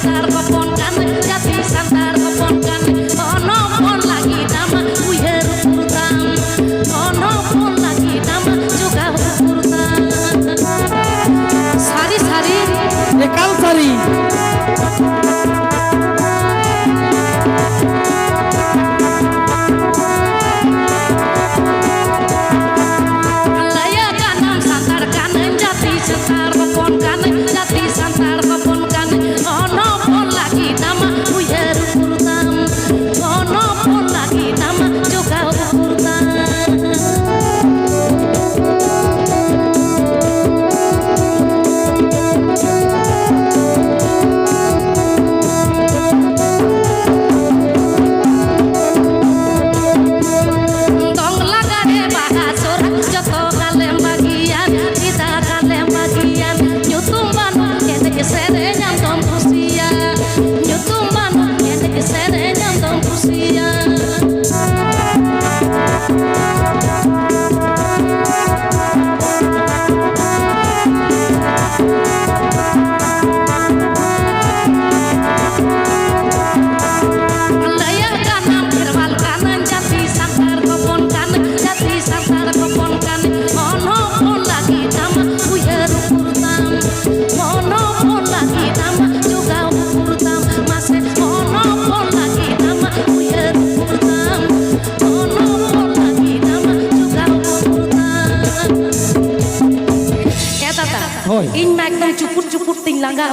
santar kopon kan jati santar kopon kan ono pon lagi nama uyer urutan ono pon lagi nama juga urutan sari-sari ekal sari laya kanan santar kanan jati santar kopon kan jati santar kopon kan ono pon lagi nama uyer urutan ono pon lagi nama juga urutan tong lagare bahasor joto kalem bagian kita kalem bagian nyutumban kene kesere nyantong kusia nyutumban kene kesere nyantong kusia laya kanan firwal kanan jati santar kopon kan jati santar kopon kan ono pon lagi nama uyer urutan ono pon lagi nama juga urutan masih ono pon lagi nama uyer urutan ono pon lagi nama juga urutan ya tata Hoi. in mak cukur ting langga